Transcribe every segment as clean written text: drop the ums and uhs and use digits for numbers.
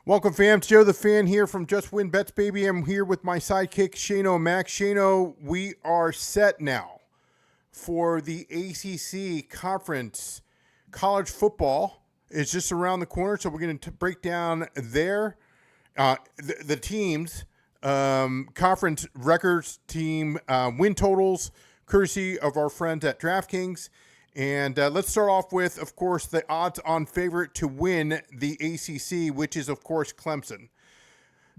Welcome, fam. It's Joe the Fan here from Just Win Bets, baby. I'm here with my sidekick, Shano Max. Shano, we are set now for the ACC Conference. College football is just around the corner, so we're going to break down the teams, conference records, team win totals, courtesy of our friends at DraftKings. And let's start off with, of course, the odds-on favorite to win the ACC, which is, of course, Clemson.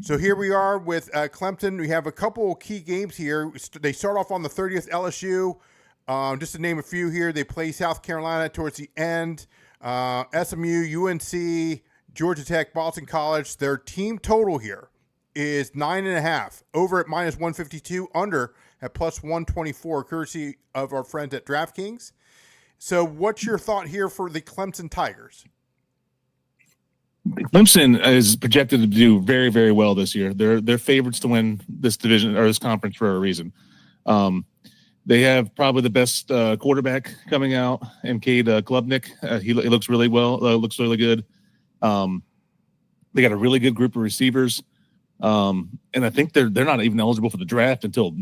So here we are with Clemson. We have a couple of key games here. They start off on the 30th, LSU. Just to name a few here, they play South Carolina towards the end. SMU, UNC, Georgia Tech, Boston College. Their team total here is 9.5, over at minus 152, under at plus 124, courtesy of our friends at DraftKings. So what's your thought here for the Clemson Tigers? Clemson is projected to do very, very well this year. They're favorites to win this division or this conference for a reason. They have probably the best quarterback coming out, Cade Klubnik. He looks really well. Looks really good. They got a really good group of receivers, and I think they're not even eligible for the draft until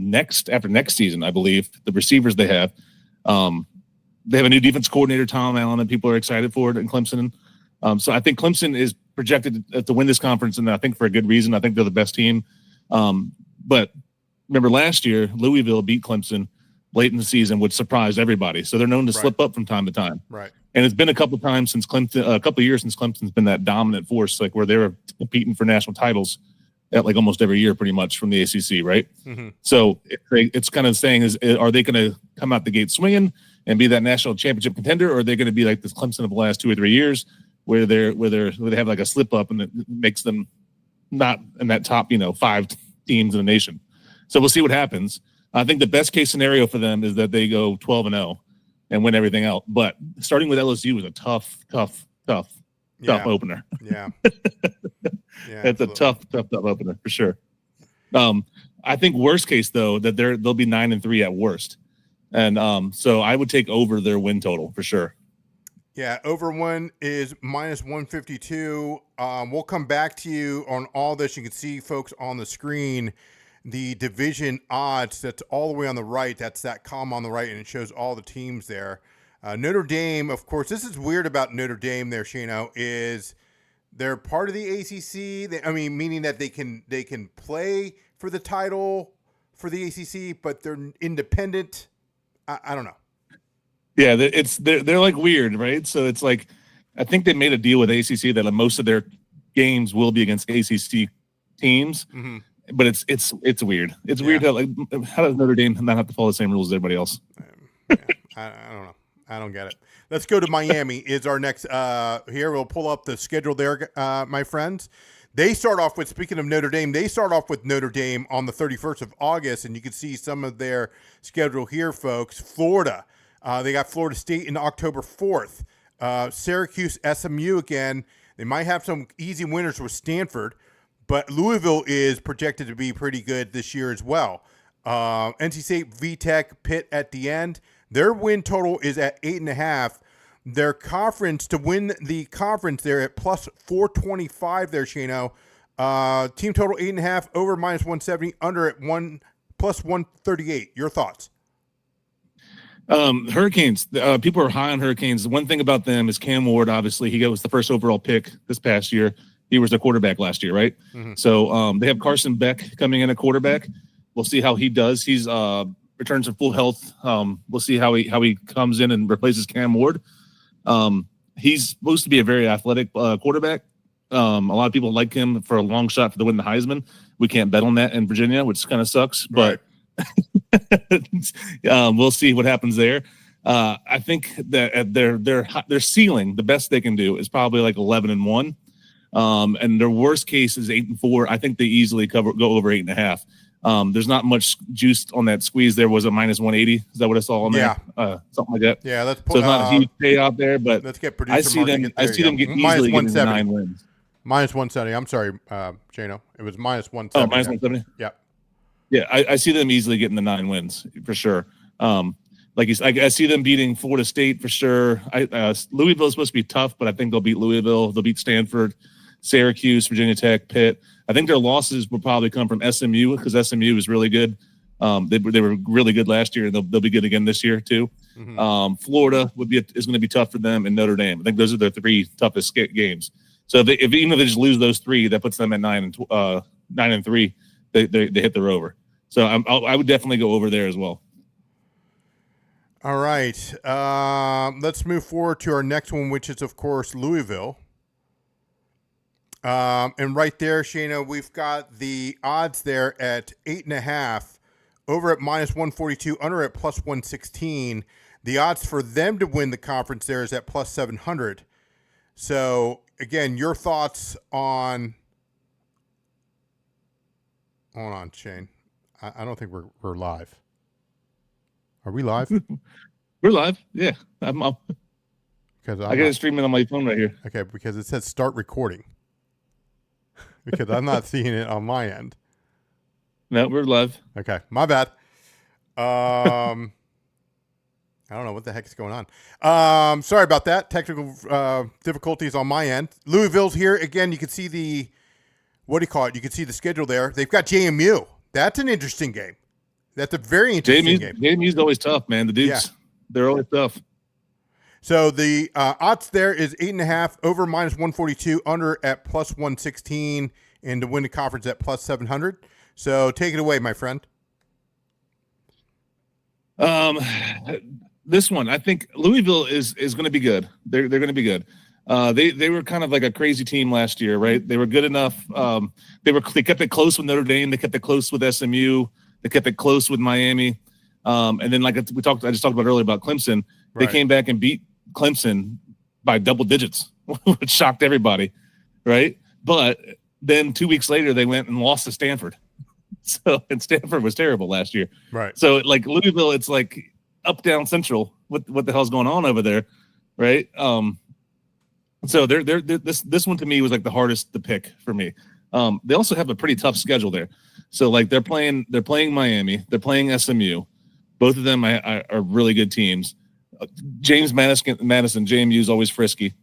after next season. I believe the receivers they have. They have a new defense coordinator, Tom Allen, and people are excited for it in Clemson. So I think Clemson is projected to win this conference, and I think for a good reason. I think they're the best team. But remember last year, Louisville beat Clemson late in the season, which surprised everybody. So they're known to slip up from time to time. Right. And it's been a couple of times since Clemson, a couple of years since Clemson's been that dominant force, like where they were competing for national titles at like almost every year, pretty much from the ACC, right? Mm-hmm. So it's kind of saying are they going to come out the gate swinging and be that national championship contender, or are they going to be like this Clemson of the last 2 or 3 years, where they have like a slip up and it makes them not in that top 5 teams in the nation? So we'll see what happens. I think the best case scenario for them is that they go 12-0 and win everything out. But starting with LSU is a tough opener. Yeah, it's a tough opener for sure. I think worst case though that they'll be 9-3 at worst. And so I would take over their win total for sure. Yeah, over one is minus 152. We'll come back to you on all this. You can see, folks, on the screen, the division odds. That's all the way on the right. That's that column on the right, and it shows all the teams there. Notre Dame, of course, this is weird about Notre Dame there, Shano, is they're part of the ACC. Meaning that they can play for the title for the ACC, but they're independent. I don't know. Yeah, they're like weird, right? So it's like I think they made a deal with ACC that most of their games will be against ACC teams, mm-hmm. But it's weird. It's weird how does Notre Dame not have to follow the same rules as everybody else? I don't know. I don't get it. Let's go to Miami. Is our next here. We'll pull up the schedule there, my friends. They start off with, speaking of Notre Dame, they start off with Notre Dame on the 31st of August, and you can see some of their schedule here, folks. Florida, they got Florida State in October 4th. Syracuse, SMU again. They might have some easy winners with Stanford, but Louisville is projected to be pretty good this year as well. NC State, VTech, Pitt at the end. Their win total is at 8.5. Their conference, to win the conference, they're at plus 425 there, Shano. Team total 8.5, over minus 170, under at plus 138. Your thoughts? Hurricanes. People are high on Hurricanes. The one thing about them is Cam Ward, obviously. He was the first overall pick this past year. He was their quarterback last year, right? Mm-hmm. So they have Carson Beck coming in at quarterback. We'll see how he does. He's returns to full health. We'll see how he comes in and replaces Cam Ward. He's supposed to be a very athletic quarterback. A lot of people like him for a long shot for the win the Heisman. We can't bet on that in Virginia, which kind of sucks, but we'll see what happens there. I think that at their ceiling, the best they can do is probably like 11-1. And their worst case is 8-4. I think they easily go over 8.5. There's not much juice on that squeeze. There was a minus 180. Is that what I saw on there? Something like that. Yeah, let's put. So it's not a huge payout there, but let's get producer. I see them get easily getting 9 wins. Minus 170. I'm sorry, Jano. It was minus 170. Oh, minus 170. Yeah. Yeah, I see them easily getting the 9 wins for sure. I see them beating Florida State for sure. Louisville is supposed to be tough, but I think they'll beat Louisville. They'll beat Stanford. Syracuse, Virginia Tech, Pitt. I think their losses will probably come from SMU because SMU is really good. They were really good last year, and they'll be good again this year too. Mm-hmm. Florida is going to be tough for them, and Notre Dame. I think those are their 3 toughest games. So even if they just lose those 3, that puts them at 9-3. They hit their over. So I would definitely go over there as well. All right. Let's move forward to our next one, which is, of course, Louisville. And right there, Shayna, we've got the odds there at 8.5, over at -142, under at +116. The odds for them to win the conference there is at +700. So, again, your thoughts on... Hold on, Shane. I don't think we're live. Are we live? We're live. Yeah, I'm up. Because I got it streaming on my phone right here. Okay, because it says start recording. Because I'm not seeing it on my end. No, we're live. Okay, my bad. I don't know what the heck is going on. Sorry about that. Technical difficulties on my end. Louisville's here again. You can see the You can see the schedule there. They've got JMU. That's an interesting game. That's a very interesting game. JMU's always tough, man. The dudes, they're always tough. So the odds there is 8.5, over -142, under at +116, and to win the conference at +700. So take it away, my friend. This one, I think Louisville is going to be good. They're going to be good. They were kind of like a crazy team last year, right? They were good enough. They kept it close with Notre Dame. They kept it close with SMU. They kept it close with Miami. And then, like I just talked about earlier about Clemson, they came back and beat Clemson by double digits, which shocked everybody, right? But then 2 weeks later, they went and lost to Stanford. And Stanford was terrible last year. Right. So, like Louisville, it's like up, down, central. What the hell's going on over there, right? So this one to me was like the hardest to pick for me. They also have a pretty tough schedule there. So like they're playing Miami, they're playing SMU. Both of them are really good teams. James Madison, JMU is always frisky,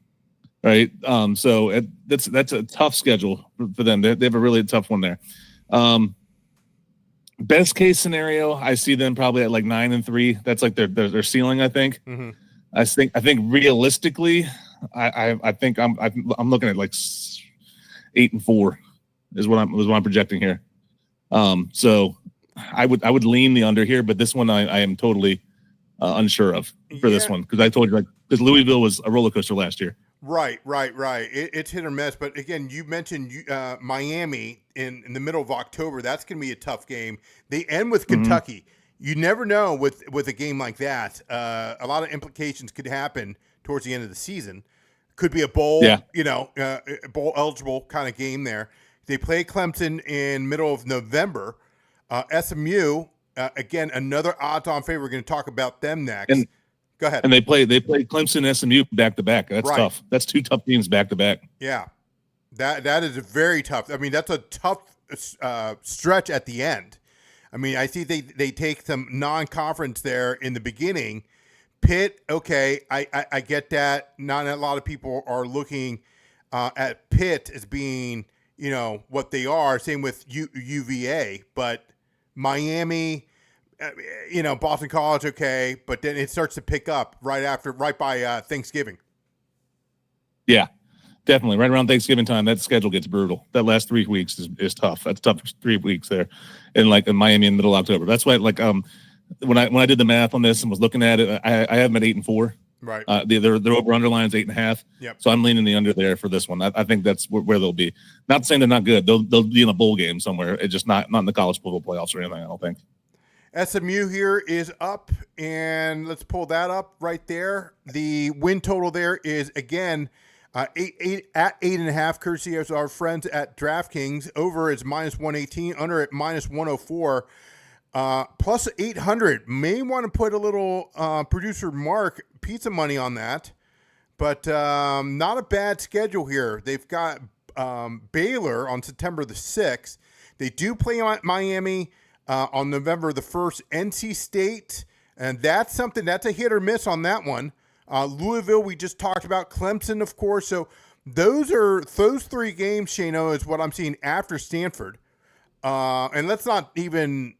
right? So that's a tough schedule for them. They have a really tough one there. Best case scenario, I see them probably at like 9-3. That's like their ceiling, I think. Mm-hmm. I think realistically, I think I'm looking at like 8-4 is what I'm projecting here. So I would lean the under here, but this one I am totally unsure of for this one because I told you because Louisville was a roller coaster last year. Right. It's hit or miss, but again, you mentioned Miami in the middle of October. That's going to be a tough game. They end with Kentucky. You never know with a game like that. A lot of implications could happen towards the end of the season. Could be a bowl, bowl eligible kind of game there. They play Clemson in middle of November. SMU, again, another odds-on favorite. We're going to talk about them next. Go ahead. And they play Clemson and SMU back to back. That's tough. That's 2 tough teams back to back. Yeah, that is very tough. I mean, that's a tough stretch at the end. I mean, I see they take some non-conference there in the beginning. Pitt, okay, I get that. Not a lot of people are looking at Pitt as being, what they are. Same with UVA, but Miami, Boston College, okay, but then it starts to pick up right by Thanksgiving. Yeah, definitely. Right around Thanksgiving time, that schedule gets brutal. That last 3 weeks is tough. That's tough 3 weeks there, in Miami in middle of October. That's why when I did the math on this and was looking at it, I have them at 8-4. Right. Their over underlines 8.5. Yep. So I'm leaning the under there for this one. I think that's where they'll be. Not saying they're not good. They'll be in a bowl game somewhere. It's just not in the college football playoffs or anything. I don't think. SMU here is up, and let's pull that up right there. The win total there is again 8.5, courtesy of our friends at DraftKings. Over is -118, under at -104. Plus 800. May want to put a little producer Mark pizza money on that, but not a bad schedule here. They've got Baylor on September the 6th. They do play Miami on November the 1st. NC State, and that's a hit or miss on that one. Louisville, we just talked about. Clemson, of course. So those 3 games, Shano, is what I'm seeing after Stanford. And let's not even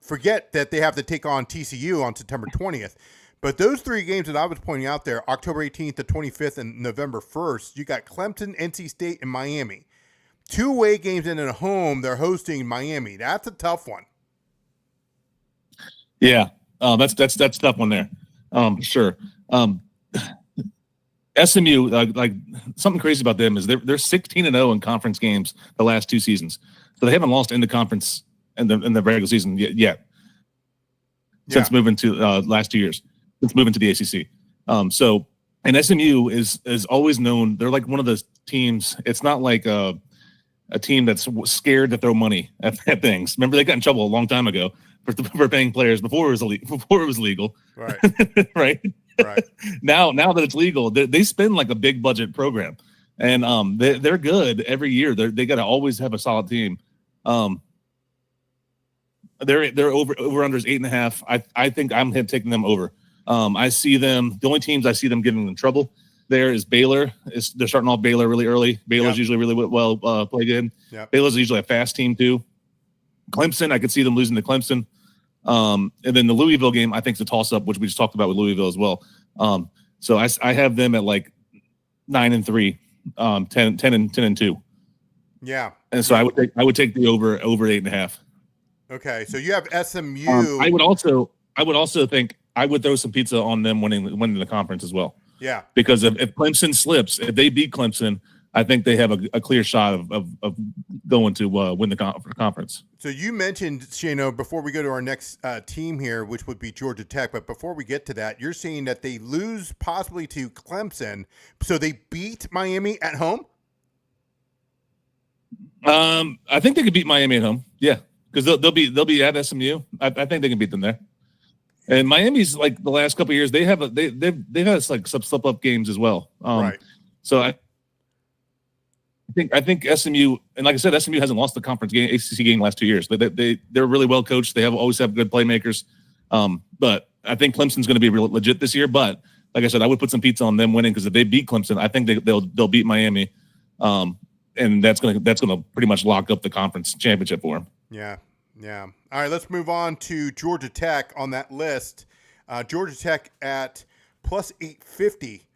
forget that they have to take on TCU on September 20th. But those 3 games that I was pointing out there, October 18th, the 25th, and November 1st, you got Clemson, NC State, and Miami. 2 away games and at home, they're hosting Miami. That's a tough one. Yeah, that's a tough one there. Sure. SMU, like something crazy about them is they're 16-0 in conference games the last 2 seasons, so they haven't lost in the conference in the regular season yet. Since moving to last 2 years, since moving to the ACC. So, and SMU is always known. They're like one of those teams. It's not like a team that's scared to throw money at things. Remember, they got in trouble a long time ago for paying players before it was legal. Right. Right. Right. Now that it's legal, they spend like a big budget program, and they're good every year. They got to always have a solid team. They're over unders 8.5. I think I'm taking them over. I see them. The only teams I see them getting in trouble there is Baylor. They're starting off Baylor really early. Baylor's usually really well played in. Yep. Baylor's usually a fast team too. Clemson, I could see them losing to Clemson. And then the Louisville game, I think is a toss-up, which we just talked about with Louisville as well. So I have them at like 9-3, 10-2. Yeah. And so I would take the over 8.5. Okay, so you have SMU. I would also think I would throw some pizza on them winning the conference as well. Yeah. Because if Clemson slips, if they beat Clemson, I think they have a clear shot of going to win the conference. So you mentioned, Shano, before we go to our next team here, which would be Georgia Tech, but before we get to that, you're saying that they lose possibly to Clemson, so they beat Miami at home? I think they could beat Miami at home. Yeah, because they'll be at SMU. I think they can beat them there. And Miami's like the last couple of years, they've had like some slip up games as well. Right. So I think SMU, and like I said, SMU hasn't lost the conference game, ACC game last 2 years. They're really well coached. They always have good playmakers. But I think Clemson's going to be real legit this year. But like I said, I would put some pizza on them winning because if they beat Clemson, I think they'll beat Miami. And that's gonna pretty much lock up the conference championship for them. Yeah. All right, let's move on to Georgia Tech on that list. Georgia Tech at plus 850.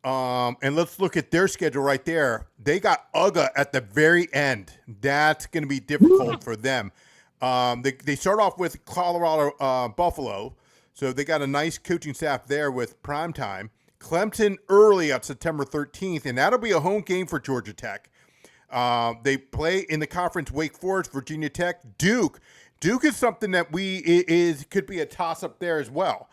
And let's look at their schedule right there. They got UGA at the very end. That's going to be difficult for them. They start off with Colorado Buffalo, so they got a nice coaching staff there with primetime. Clemson early on September 13th, and that'll be a home game for Georgia Tech. They play in the conference Wake Forest, Virginia Tech, Duke. Duke is something that could be a toss-up there as well.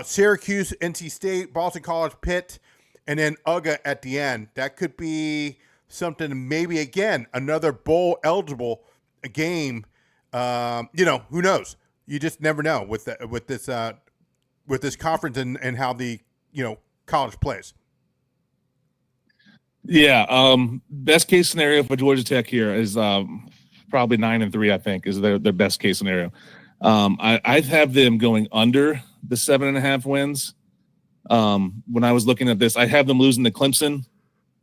Syracuse, NC State, Boston College, Pitt, and then UGA at the end. That could be something, maybe, again, another bowl-eligible game. Who knows? You just never know with this conference and how the college plays. Yeah, best case scenario for Georgia Tech here is probably 9-3. I think is their best case scenario. I have them going under the 7.5 wins. When I was looking at this, I have them losing to Clemson.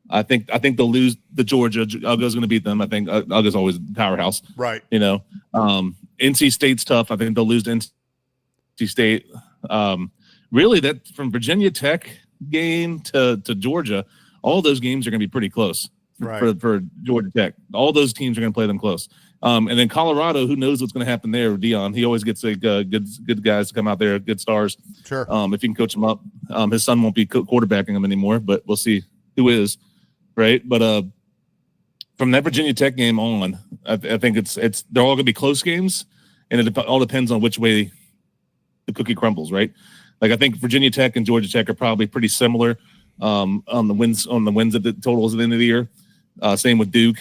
I think they'll lose to Georgia. UGA's going to beat them. I think UGA's always powerhouse. Right. NC State's tough. I think they'll lose to NC State. Really, that from Virginia Tech game to Georgia, all those games are going to be pretty close for Georgia Tech. All those teams are going to play them close. And then Colorado, who knows what's going to happen there with Dion? He always gets good guys to come out there, good stars. Sure. If you can coach him up. His son won't be quarterbacking him anymore, but we'll see who is, right? But from that Virginia Tech game on, I think they're all going to be close games, and it all depends on which way the cookie crumbles, right? Like I think Virginia Tech and Georgia Tech are probably pretty similar on the wins at the totals at the end of the year. Same with Duke.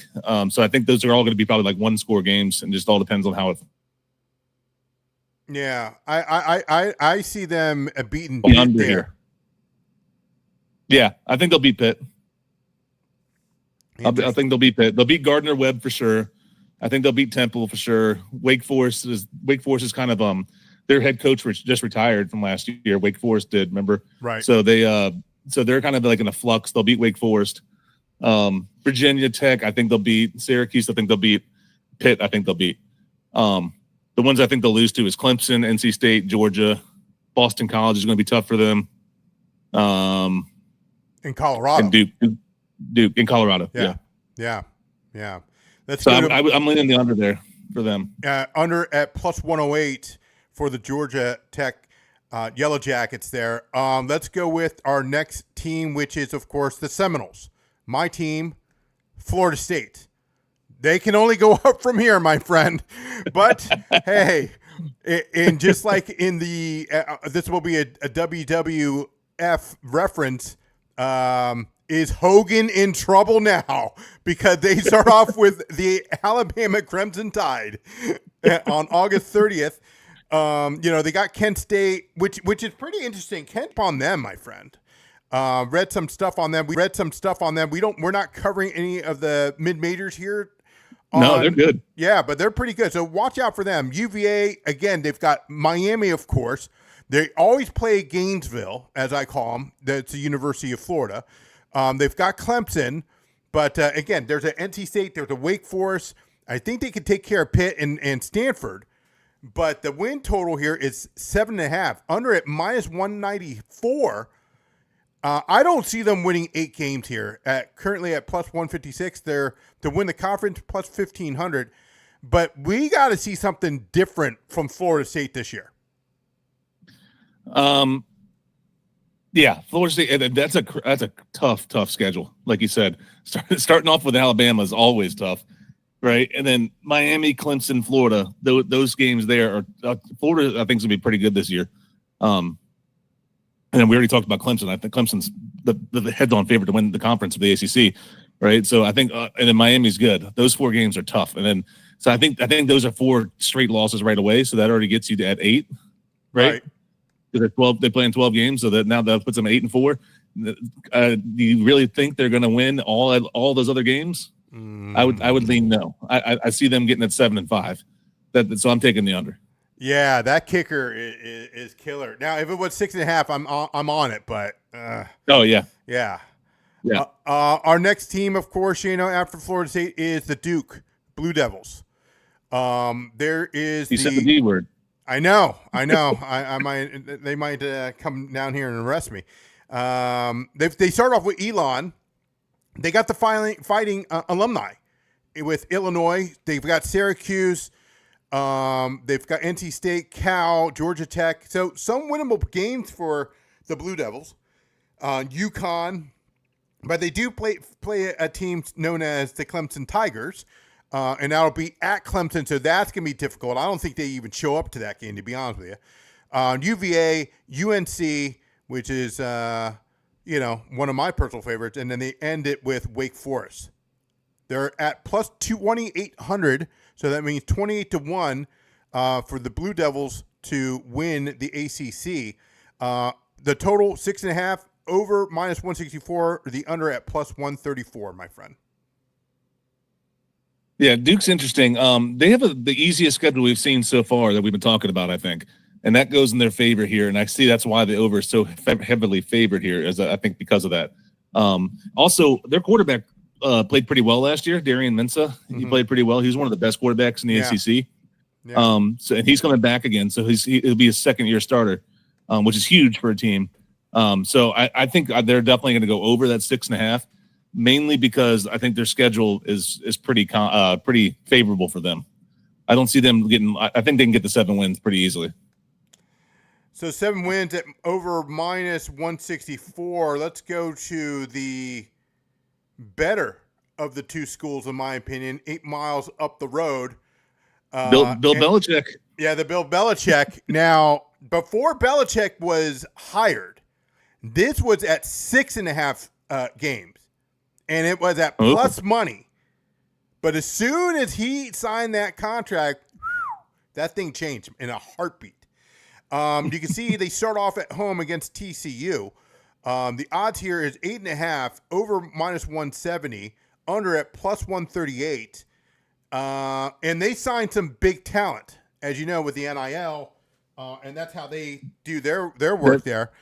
So I think those are all going to be probably like 1-score games, and just all depends on how it. Yeah, I see them beating Pitt there. Here. Yeah, I think they'll beat Pitt. I think they'll beat Pitt. They'll beat Gardner-Webb for sure. I think they'll beat Temple for sure. Wake Forest is kind of their head coach just retired from last year. Wake Forest did, remember? Right. So they So they're kind of like in a flux. They'll beat Wake Forest. Virginia Tech, I think they'll beat. Syracuse, I think they'll beat. Pitt, I think they'll beat. The ones I think they'll lose to is Clemson, NC State, Georgia. Boston College is going to be tough for them. In Colorado. And Duke in Colorado. Yeah. Let's So go I'm leaning the under there for them. Under at plus 108 for the Georgia Tech Yellow Jackets there. Let's go with our next team, which is, of course, the Seminoles. My team, Florida State. They can only go up from here, my friend. But, hey, and just like in the this will be a WWF reference, is Hogan in trouble now? Because they start off with the Alabama Crimson Tide on August 30th. They got Kent State, which is pretty interesting. Kent on them, my friend. Read some stuff on them. We're not covering any of the mid majors here. No, they're good. Yeah, but they're pretty good. So watch out for them. UVA, again, they've got Miami, of course. They always play Gainesville, as I call them. That's the University of Florida. They've got Clemson. But, again, there's an NC State. There's a Wake Forest. I think they could take care of Pitt and Stanford. But the win total here is 7.5. Under at minus 194. I don't see them winning 8 games here. Currently at plus 156, they're to win the conference plus 1,500. But we got to see something different from Florida State this year. Yeah, Florida State. That's a tough schedule. Like you said, starting off with Alabama is always tough, right? And then Miami, Clemson, Florida. Those games there are Florida. I think is gonna be pretty good this year. And then we already talked about Clemson. I think Clemson's the head-on favorite to win the conference of the ACC, right? So I think, and then Miami's good. Those 4 games are tough. And then, so I think those are 4 straight losses right away. So that already gets you to at 8, right? Because they play in 12 games, so that now that puts them at 8-4. Do you really think they're going to win all those other games? I would lean no. I see them getting at 7-5. So I'm taking the under. Yeah, that kicker is killer. Now, if it was 6.5, I'm on it. But oh yeah. Our next team, of course, after Florida State is the Duke Blue Devils. There is you said the D word. I know. I might. They might come down here and arrest me. They start off with Elon. They got the fighting alumni with Illinois. They've got Syracuse. They've got NC State, Cal, Georgia Tech. So some winnable games for the Blue Devils. UConn, but they do play a team known as the Clemson Tigers. And that'll be at Clemson, so that's going to be difficult. I don't think they even show up to that game, to be honest with you. UVA, UNC, which is, one of my personal favorites, and then they end it with Wake Forest. They're at plus 2,800, so that means 28-1 for the Blue Devils to win the ACC. The total, 6.5, over minus 164, the under at plus 134, my friend. Yeah, Duke's interesting. They have the easiest schedule we've seen so far that we've been talking about, I think. And that goes in their favor here. And I see that's why the over is so heavily favored here, is I think because of that. Also, their quarterback played pretty well last year, Darian Mensah. Mm-hmm. He played pretty well. He was one of the best quarterbacks in the ACC. Yeah. And he's coming back again. So he'll be a second-year starter, which is huge for a team. So I think they're definitely going to go over that 6.5. Mainly because I think their schedule is pretty favorable for them. I don't see them getting. I think they can get the 7 wins pretty easily. So 7 wins at over minus 164. Let's go to the better of the 2 schools, in my opinion. 8 miles up the road. Bill Belichick. Yeah, the Bill Belichick. Now, before Belichick was hired, this was at 6.5 games. And it was at plus money. But as soon as he signed that contract, that thing changed in a heartbeat. You can see they start off at home against TCU. The odds here is 8.5, over minus 170, under at plus 138. And they signed some big talent, as you know, with the NIL. And that's how they do their work there.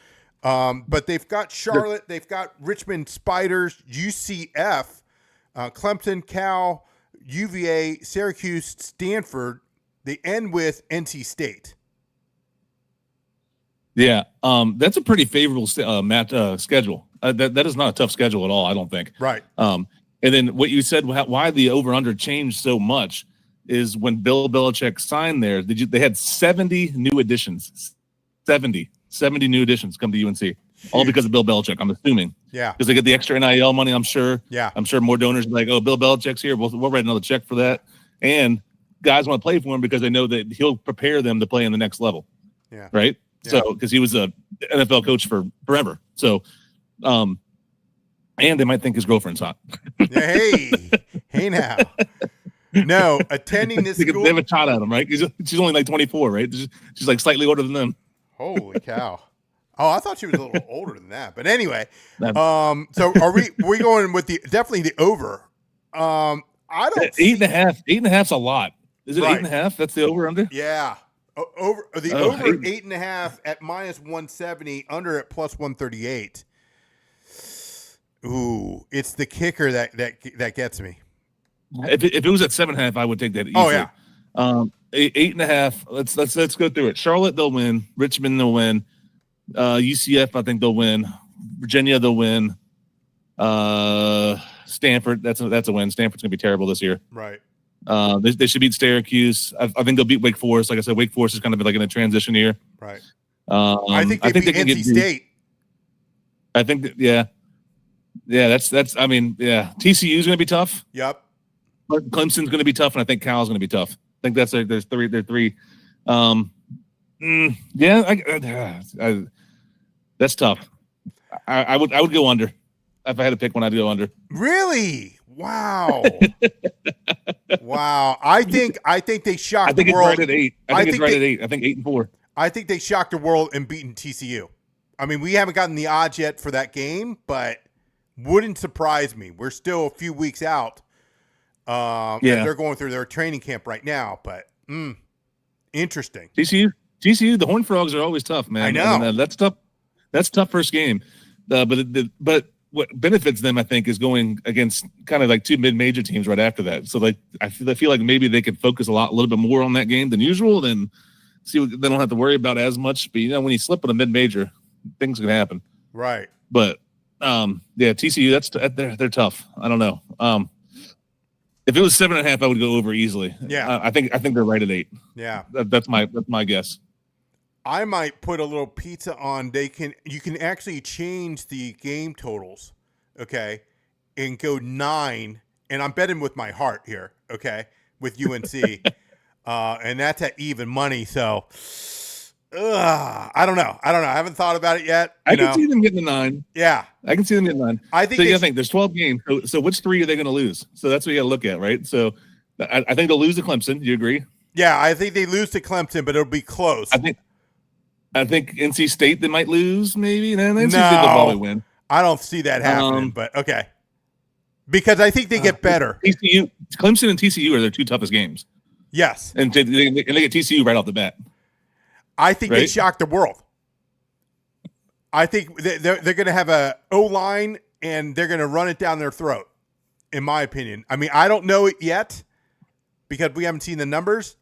But they've got Charlotte, they've got Richmond Spiders, UCF, Clemson, Cal, UVA, Syracuse, Stanford. They end with NC State. Yeah, that's a pretty favorable schedule. That is not a tough schedule at all, I don't think. Right. And then what you said, why the over-under changed so much is when Bill Belichick signed there, they had 70 new additions. 70 new additions come to UNC. All because of Bill Belichick, I'm assuming. Yeah. Because they get the extra NIL money, I'm sure. Yeah. I'm sure more donors are like, oh, Bill Belichick's here. We'll write another check for that. And guys want to play for him because they know that he'll prepare them to play in the next level. Yeah. Right? Yeah. So, because he was a NFL coach for forever. So, and they might think his girlfriend's hot. Hey now. No, attending this school. They have a shot at him, right? She's only like 24, right? She's like slightly older than them. Holy cow. Oh, I thought she was a little older than that. But anyway, so are we going with definitely the over? I don't 8.5. 8.5's a lot. Is it right. 8.5? That's the over under? Yeah. Over 8.5 at minus 170, under at plus 138. Ooh, it's the kicker that gets me. If it was at 7.5, I would take that easily. Oh yeah. 8.5. Let's go through it. Charlotte, they'll win. Richmond, they'll win. UCF, I think they'll win. Virginia, they'll win. Stanford, that's a win. Stanford's gonna be terrible this year. Right. They should beat Syracuse. I think they'll beat Wake Forest. Like I said, Wake Forest is kind of like in a transition year. Right. I think they beat NC State. I think that, yeah. That's. I mean, yeah. TCU is going to be tough. Yep. Clemson's going to be tough, and I think Cal's going to be tough. I think that's there's three. There are three. Yeah. That's tough. I would go under. If I had to pick one, I'd go under. Really? Wow. Wow. I think they shocked the world. I think it's right at 8. I think it's right at 8. I think 8-4. I think they shocked the world in beating TCU. I mean, we haven't gotten the odds yet for that game, but wouldn't surprise me. We're still a few weeks out. They're going through their training camp right now, but interesting. TCU, the Horned Frogs are always tough, man. I know. I mean, that's tough. That's tough first game. But what benefits them, I think, is going against kind of like two mid-major teams right after that. So like I feel like maybe they could focus a little bit more on that game than usual. Then they don't have to worry about as much. But when you slip on a mid-major, things can happen. Right. But TCU, they're tough. I don't know. If it was 7.5, I would go over easily. Yeah. I think they're right at 8. Yeah. That's my guess. I might put a little pizza on. You can actually change the game totals, okay, and go 9. And I'm betting with my heart here, okay, with UNC, and that's at even money. So, I don't know. I haven't thought about it yet. I can see them getting a 9. Yeah, I can see them getting 9. I think. So you think there's 12 games. So which 3 are they going to lose? So that's what you got to look at, right? So I think they'll lose to Clemson. Do you agree? Yeah, I think they lose to Clemson, but it'll be close. I think NC State they might lose, maybe. No, NC State they'll probably win. I don't see that happening, but okay. Because I think they get better. Clemson and TCU are their 2 toughest games. Yes. And they get TCU right off the bat. I think they shocked the world. I think they're going to have a O-line, and they're going to run it down their throat, in my opinion. I mean, I don't know it yet because we haven't seen the numbers.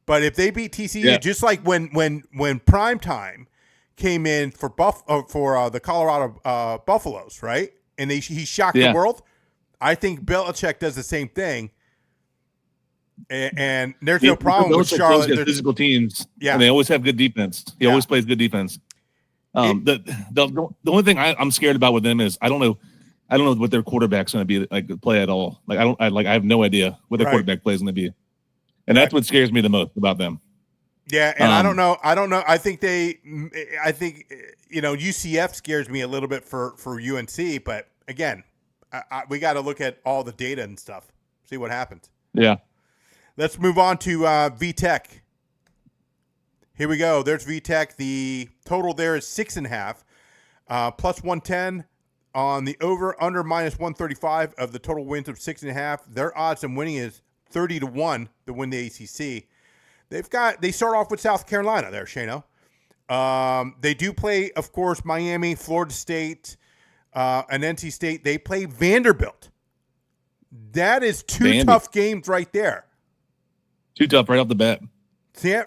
But if they beat TCU, just like when Primetime came in for the Colorado Buffaloes, right? And he shocked the world. I think Belichick does the same thing. And there's no problem with Charlotte. They're physical teams, yeah, and they always have good defense. He always plays good defense. The only thing I'm scared about with them is I don't know what their quarterback's going to be like play at all. Like I have no idea what their quarterback play is going to be. And that's what scares me the most about them. Yeah, and I don't know. I think UCF scares me a little bit for UNC, but again, we got to look at all the data and stuff, see what happens. Yeah. Let's move on to VTech. Here we go. There's VTech. The total there is 6.5, plus 110 on the over under minus 135 of the total wins of 6.5. Their odds of winning is 30-1 to win the ACC. They start off with South Carolina there, Shano. They do play, of course, Miami, Florida State, and NC State. They play Vanderbilt. That is two tough games right there. Too tough right off the bat.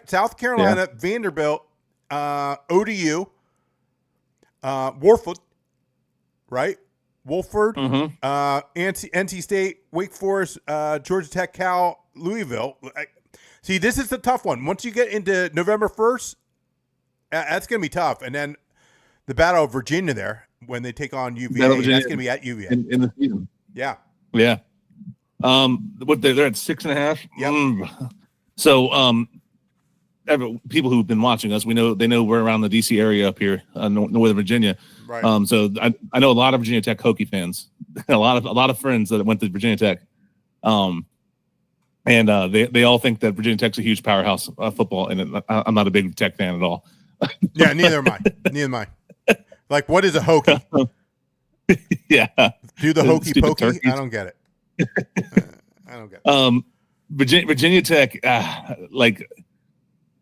South Carolina, Vanderbilt, ODU, Warford, right? Wolford, NC State, Wake Forest, Georgia Tech, Cal, Louisville. See, this is the tough one. Once you get into November 1st, that's going to be tough. And then the Battle of Virginia there, when they take on UVA, that's going to be at UVA. In the season. Yeah. Yeah. What they're at 6.5? Yep. So, people who've been watching us, they know we're around the DC area up here, Northern Virginia. Right. So I know a lot of Virginia Tech Hokie fans, a lot of friends that went to Virginia Tech, and they all think that Virginia Tech's a huge powerhouse football, and I'm not a big Tech fan at all. Yeah, neither am I. Neither am I. Like, what is a Hokie? Yeah, do the Hokie pokey? I don't get it. I don't get it. Virginia Tech,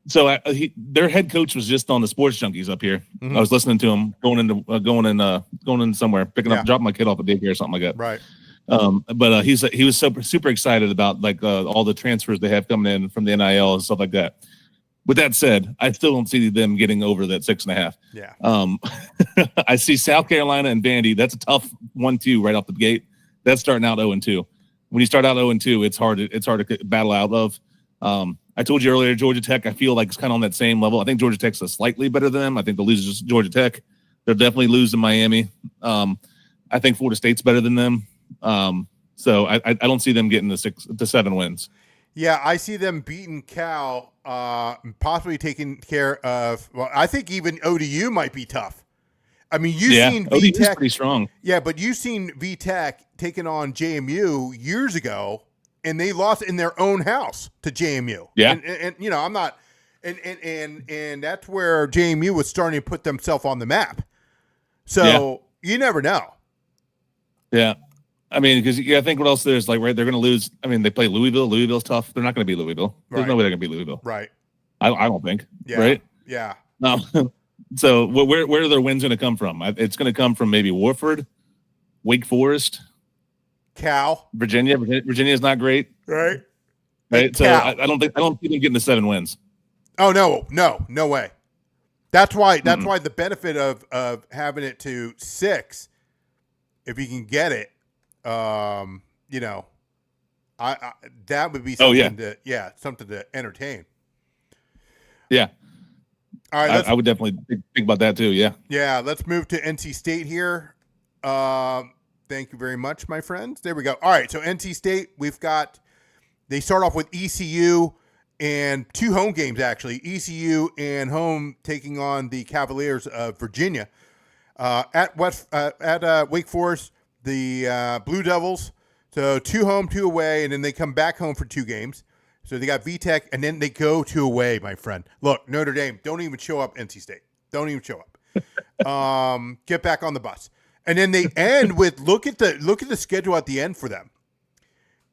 so their head coach was just on the Sports Junkies up here. I was listening to him going in somewhere, dropping my kid off at daycare or something like that. Right. But he was super excited about all the transfers they have coming in from the NIL and stuff like that. With that said, I still don't see them getting over that 6.5. Yeah. I see South Carolina and Vandy. That's a tough 1-2 right off the gate. That's starting out 0-2. When you start out 0-2, it's hard to battle out of. I told you earlier, Georgia Tech, I feel like it's kind of on that same level. I think Georgia Tech's slightly better than them. I think they'll lose just Georgia Tech. They'll definitely lose to Miami. I think Florida State's better than them. So I don't see them getting the 6 to 7 wins. Yeah, I see them beating Cal, possibly taking care of. Well, I think even ODU might be tough. I mean, you've seen VTech pretty strong. Yeah, but you've seen VTech taking on JMU years ago, and they lost in their own house to JMU. Yeah, and you know, I'm not, and that's where JMU was starting to put themselves on the map. So you never know. Yeah. I mean, because I think what else there's they're going to lose. I mean, they play Louisville. Louisville's tough. They're not going to beat Louisville. There's no way they're going to beat Louisville. Right. I don't think. Yeah. Right. Yeah. So where are their wins going to come from? It's going to come from maybe Warford, Wake Forest, Cal, Virginia. Virginia's not great. Right. Right. So I don't see them getting the 7 wins. Oh no way. That's why the benefit of having it to 6, if you can get it. You know, I that would be something something to entertain. Yeah. All right, I would definitely think about that too. Yeah. Yeah. Let's move to NC State here. Thank you very much, my friends. There we go. All right. So NC State, they start off with ECU and 2 home games, actually. ECU and home taking on the Cavaliers of Virginia. At Wake Forest, the Blue Devils. So 2 home, 2 away, and then they come back home for 2 games. So they got VTech, and then they go 2 away, my friend. Look, Notre Dame, don't even show up, NC State. Don't even show up. Get back on the bus. And then they end with look at the schedule at the end for them.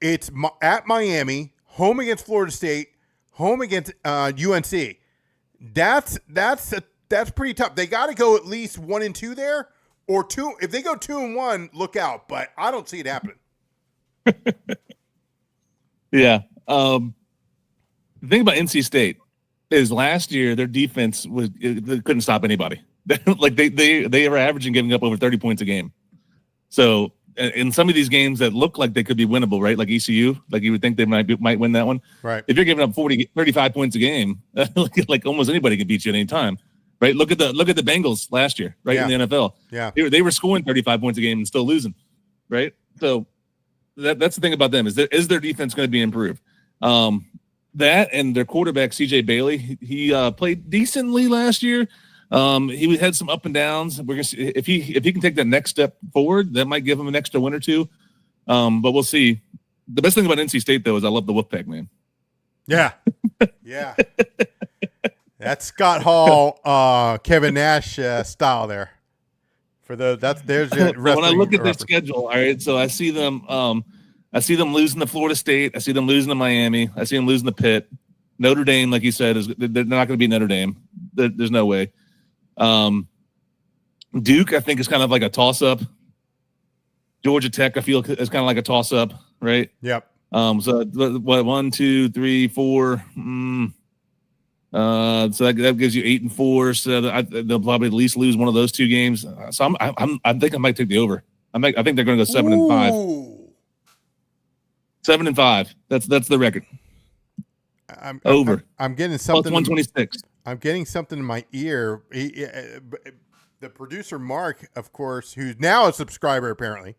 It's at Miami, home against Florida State, home against UNC. That's pretty tough. They got to go at least 1-2 there, or 2. If they go 2-1, look out. But I don't see it happening. Yeah. The thing about NC State is last year their defense they couldn't stop anybody. they were averaging giving up over 30 points a game. So in some of these games that look like they could be winnable, right? Like ECU, like you would think they might win that one. Right. If you're giving up 35 points a game, like almost anybody can beat you at any time. Right. Look at the Bengals last year, right? In the NFL. Yeah. They were scoring 35 points a game and still losing. Right. So that's the thing about them is their defense going to be improved? That and their quarterback CJ Bailey, he played decently last year. He had some up and downs. We're gonna see if he can take that next step forward. That might give him an extra win or 2. But we'll see. The best thing about NC State though is I love the Wolfpack, man. Yeah, yeah. That's Scott Hall, Kevin Nash style there. There's when I look at their schedule. All right, so I see them losing to Florida State. I see them losing to Miami. I see them losing to Pitt. Notre Dame, like you said, they're not going to be Notre Dame. There's no way. Duke, I think, is kind of like a toss-up. Georgia Tech, I feel, is kind of like a toss-up, right? Yep. So what? 1, 2, 3, 4. So that gives you 8 and 4. So they'll probably at least lose one of those 2 games. So I think I might take the over. I think they're going to go 7 and 5. 7 and 5. That's the record. Over. I'm getting something. Plus 126. I'm getting something in my ear. The producer Mark, of course, who's now a subscriber apparently,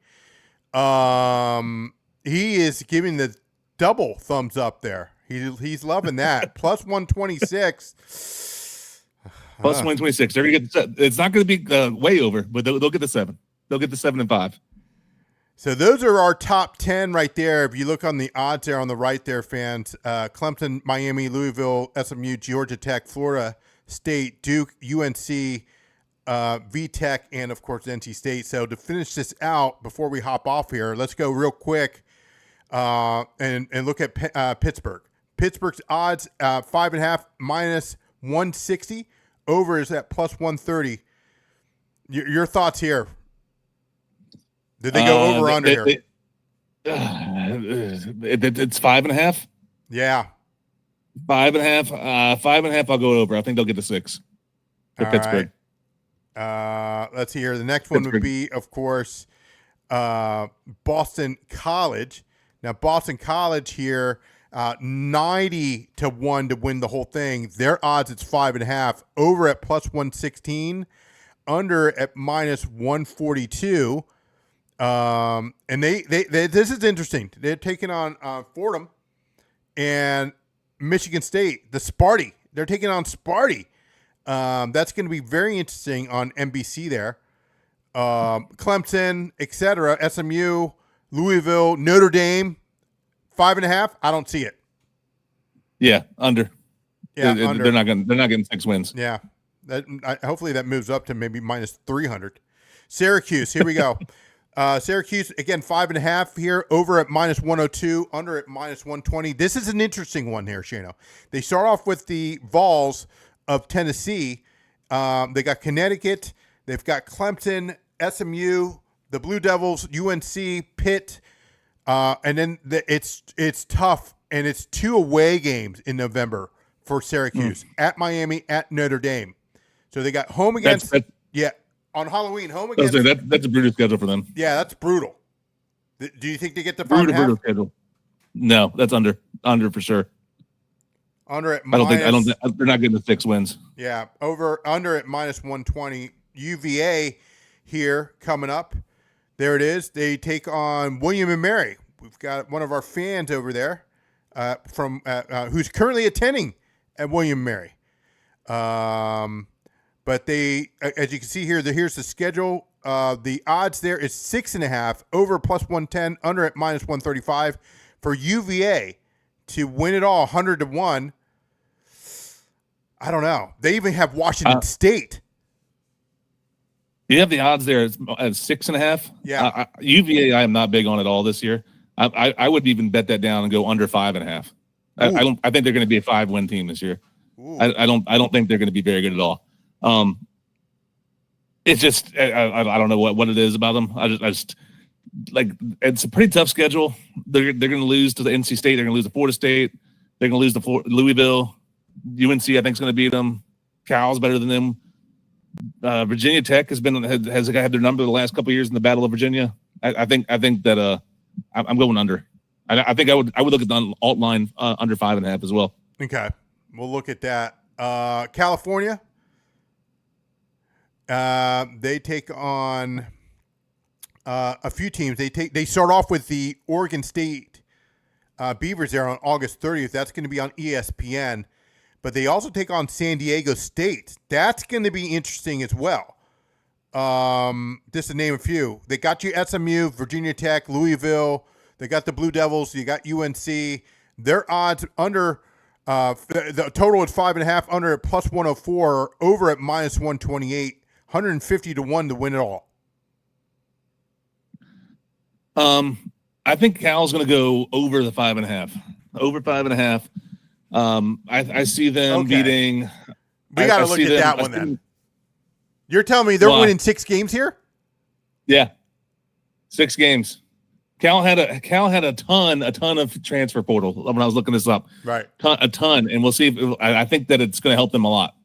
he is giving the double thumbs up there. He's loving that. Plus 126. Plus 126. They're gonna get. It's not going to be way over, but they'll get the 7. They'll get the 7 and 5. So those are our top 10 right there. If you look on the odds there on the right there, fans, Clemson, Miami, Louisville, SMU, Georgia Tech, Florida State, Duke, UNC, VTech, and of course NC State. So to finish this out before we hop off here, let's go real quick and look at Pittsburgh. Pittsburgh's odds 5.5 minus 160. Over is at plus 130. Your thoughts here? Did they go over or under here? It's 5.5. Yeah, 5.5. 5.5. I'll go over. I think they'll get the 6 for Pittsburgh. Right. Let's see here. The next one would be, of course, Boston College. Now, Boston College here, 90-1 to win the whole thing. Their odds, it's 5.5. Over at plus 116. Under at minus 142. And they this is interesting. They're taking on Fordham and Michigan State, the Sparty. They're taking on Sparty. That's going to be very interesting on NBC there. Clemson, etc., SMU, Louisville, Notre Dame, 5.5. I don't see it. Yeah, under. Yeah, under. They're not getting 6 wins. Yeah, hopefully that moves up to maybe minus 300. Syracuse, here we go. Syracuse, again, 5.5 here, over at minus 102, under at minus 120. This is an interesting one here, Shano. They start off with the Vols of Tennessee. They got Connecticut. They've got Clemson, SMU, the Blue Devils, UNC, Pitt. And then it's tough, and it's 2 away games in November for Syracuse, at Miami, at Notre Dame. So they got home against on Halloween, home against. That's a brutal schedule for them. Yeah, that's brutal. Do you think they get the 5.5? Brutal schedule. No, that's under for sure. Under at I don't think they're not getting the 6 wins. Yeah, under at minus 120. UVA here coming up. There it is. They take on William and Mary. We've got one of our fans over there from who's currently attending at William and Mary. But they, as you can see here, here's the schedule. The odds there is 6.5, over plus 110, under at minus 135 for UVA to win it all, 100-1. I don't know. They even have Washington State. You have the odds there at 6.5. Yeah. UVA, I am not big on at all this year. I would even bet that down and go under 5.5. I think they're going to be a 5-win team this year. I don't think they're going to be very good at all. It's just I don't know what it is about them. I just like, it's a pretty tough schedule. They're going to lose to the NC State. They're going to lose to Florida State. They're going to lose to Louisville. UNC, I think, is going to beat them. Cal's better than them. Virginia Tech has had their number the last couple of years in the Battle of Virginia. I think that I'm going under. I think I would look at the alt line under 5.5 as well. Okay, we'll look at that. California, they take on a few teams. They start off with the Oregon State Beavers there on August 30th. That's going to be on ESPN. But they also take on San Diego State. That's going to be interesting as well. Just to name a few. They got you SMU, Virginia Tech, Louisville. They got the Blue Devils. You got UNC. Their odds under the total at 5.5, under at plus 104, over at minus 128, 150-1 to win it all. I think Cal's going to go over the 5.5. Over 5.5. I see them beating. We got to look at that one then. You're telling me they're winning 6 games here? Yeah, 6 games. Cal had a ton of transfer portal when I was looking this up. Right, a ton, and we'll see. I think that it's going to help them a lot.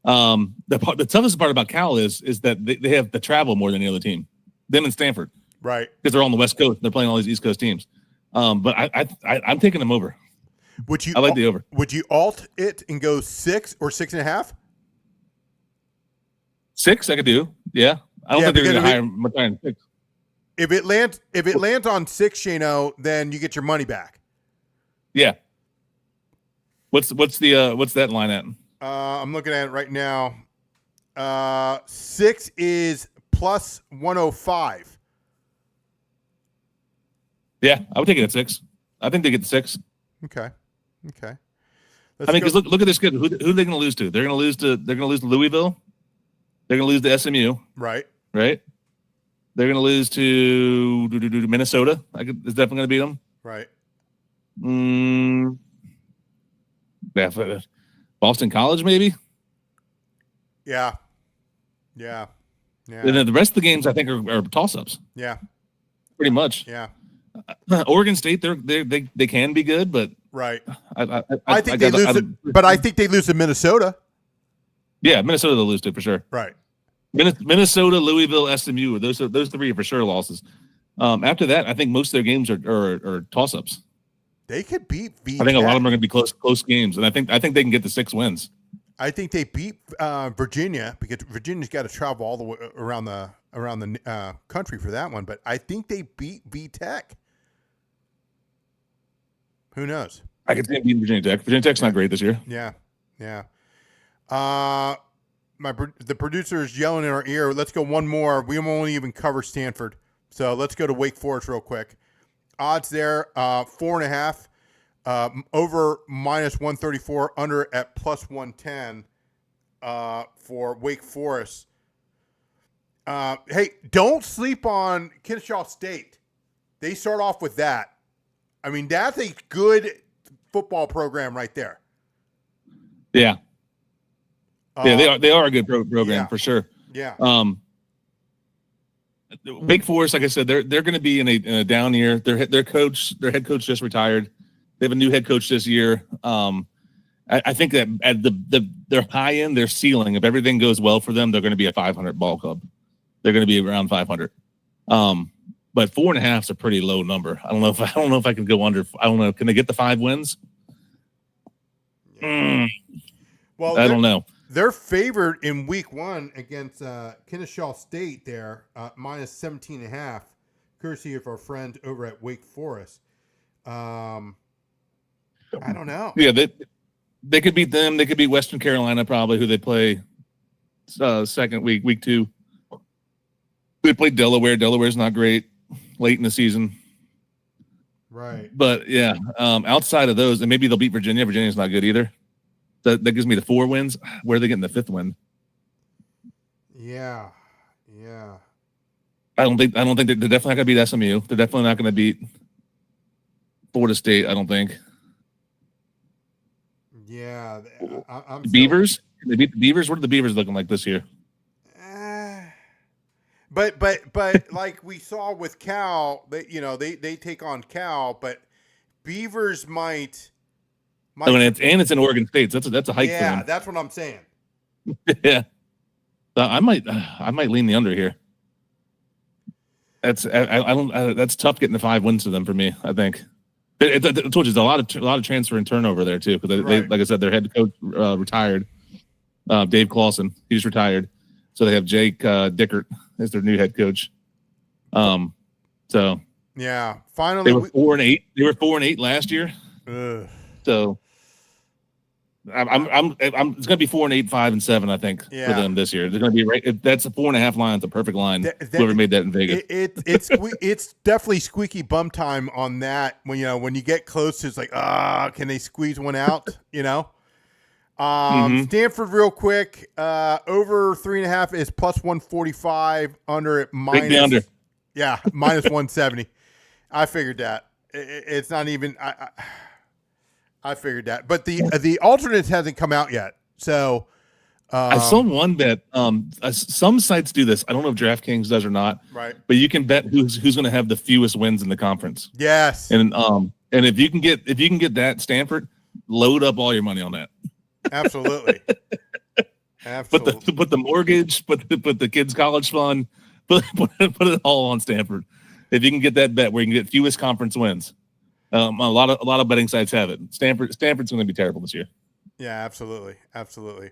The toughest part about Cal is that they have to travel more than the other team, them and Stanford, right? Because they're on the West Coast. They're playing all these East Coast teams. But I'm taking them over. I like the over. Would you alt it and go 6 or 6.5? 6 I could do. Yeah, I don't think they're going to hire much higher than 6. If it lands on 6, Shano, then you get your money back. Yeah. What's that line at? I'm looking at it right now. 6 is plus 105. Yeah, I would take it at 6. I think they get 6. Okay. Because look at this kid. Who are they going to lose to? They're going to lose to Louisville. They're going to lose to SMU. Right. They're going to lose to Minnesota. It's definitely going to beat them. Right. Yeah, Boston College, maybe. Yeah. And then the rest of the games, I think, are toss-ups. Yeah. Pretty much. Yeah. Oregon State, they can be good, but right. I think they lose. But I think they lose to Minnesota. Yeah, Minnesota they'll lose to for sure. Right. Minnesota, Louisville, SMU. Those 3 are for sure losses. After that, I think most of their games are toss-ups. They could beat VTech. I think a lot of them are going to be close games, and I think they can get to 6 wins. I think they beat Virginia because Virginia's got to travel all the way around the country for that one. But I think they beat VTech. Who knows? I could see them beating Virginia Tech. Virginia Tech's not great this year. Yeah. The producer is yelling in our ear. Let's go one more. We won't even cover Stanford, so let's go to Wake Forest real quick. Odds there, 4.5. Over minus 134, under at plus 110 for Wake Forest. Hey, don't sleep on Kennesaw State. They start off with that. I mean, that's a good football program right there. Yeah. They are a good program for sure. Yeah. Wake Forest, like I said, they're going to be in a down year. Their head coach just retired. They have a new head coach this year. I think that at their high end, their ceiling, if everything goes well for them, they're going to be a 500 ball club. They're going to be around 500. But 4.5 is a pretty low number. I don't know if I can go under. I don't know. Can they get the 5 wins? Well, I don't know. They're favored in week 1 against Kennesaw State there, minus 17.5, courtesy of our friends over at Wake Forest. I don't know. Yeah, they could beat them. They could beat Western Carolina probably, who they play second week 2. They played Delaware. Delaware's not great late in the season. Right. But, yeah, outside of those, and maybe they'll beat Virginia. Virginia's not good either. That gives me the 4 wins. Where are they getting the 5th win? Yeah. I don't think they're definitely not going to beat SMU. They're definitely not going to beat Florida State. I don't think. Yeah, I'm Beavers. Can they beat the Beavers? What are the Beavers looking like this year? But like we saw with Cal, they take on Cal, but Beavers might. Oh, and it's in Oregon State. So that's a hike for them. Yeah, that's what I'm saying. Yeah, I might lean the under here. That's tough getting the 5 wins to them for me. I think. I told you, there's a lot of transfer and turnover there too, because they, like I said, their head coach retired. Dave Clawson, he's retired, so they have Jake Dickert as their new head coach. So yeah, finally they were 4-8. They were 4-8 last year. So I'm it's gonna be 4-8, 5-7, I think, for them this year. They're gonna be right. If that's a 4.5 line. It's a perfect line. Whoever made that in Vegas, it's definitely squeaky bum time on that. When you get close, it's like, can they squeeze one out? Stanford, real quick, over 3.5 is plus 145, under at minus. Take the under. Yeah, minus 170. I figured that. It's not even. I figured that, but the alternates hasn't come out yet. So I saw one bet. Some sites do this. I don't know if DraftKings does or not. Right. But you can bet who's going to have the fewest wins in the conference. Yes. And if you can get that Stanford, load up all your money on that. Absolutely. Absolutely. Put the mortgage, put the kids' college fund, put it all on Stanford. If you can get that bet where you can get fewest conference wins, a lot of betting sites have it. Stanford's going to be terrible this year. Yeah, absolutely. Absolutely.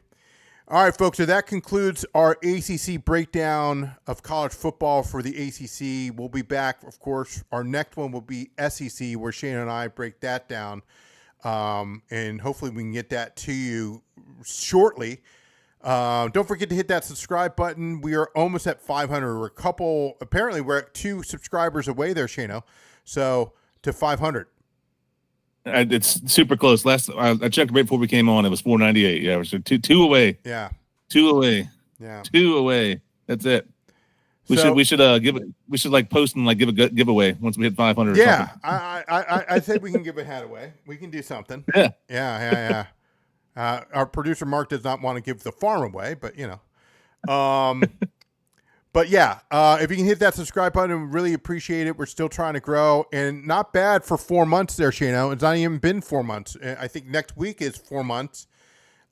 All right, folks. So that concludes our ACC breakdown of college football for the ACC. We'll be back, of course. Our next one will be SEC, where Shane and I break that down. And hopefully we can get that to you shortly. Don't forget to hit that subscribe button. We are almost at 500. Apparently we're at 2 subscribers away there, Shano. So to 500. It's super close. I checked right before we came on. It was 498. Yeah, we're two away. Yeah. 2 away. Yeah. 2 away. That's it. We should post and give a giveaway once we hit 500. Yeah. I think we can give a hat away. We can do something. Yeah. Yeah. Our producer Mark does not want to give the farm away, but but yeah, if you can hit that subscribe button, we really appreciate it. We're still trying to grow, and not bad for 4 months there, Shano. It's not even been 4 months. I think next week is 4 months,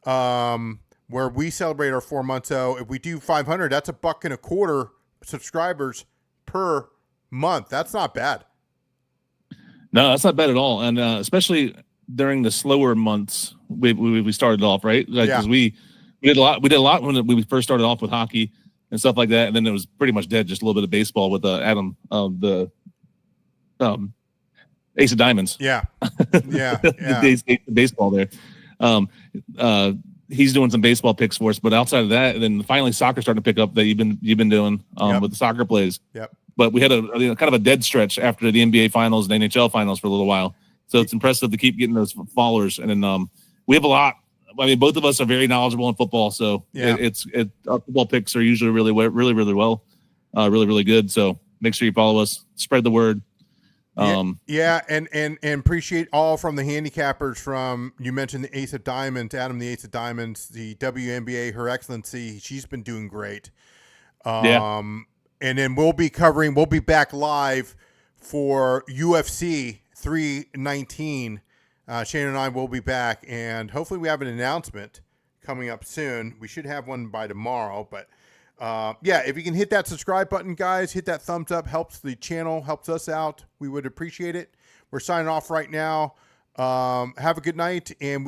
where we celebrate our 4 months. So if we do 500, that's $1.25 subscribers per month. That's not bad. No, that's not bad at all, and especially during the slower months, we started off right, because we did a lot. We did a lot when we first started off with hockey and stuff like that, and then it was pretty much dead. Just a little bit of baseball with Adam, the Ace of Diamonds. Yeah. The baseball there. He's doing some baseball picks for us, but outside of that, and then finally soccer starting to pick up that you've been doing with the soccer plays. Yep. But we had a kind of a dead stretch after the NBA finals and NHL finals for a little while. So it's impressive to keep getting those followers. And then we have a lot. I mean, both of us are very knowledgeable in football. So our football picks are usually really well, really good. So make sure you follow us, spread the word. And appreciate all from the handicappers. From, you mentioned the Ace of Diamonds, Adam the Ace of Diamonds, the WNBA, Her Excellency. She's been doing great. And then we'll be back live for UFC 319. Shane and I will be back, and hopefully we have an announcement coming up soon. We should have one by tomorrow, but if you can hit that subscribe button, guys, hit that thumbs up, helps the channel, helps us out. We would appreciate it. We're signing off right now. Have a good night, and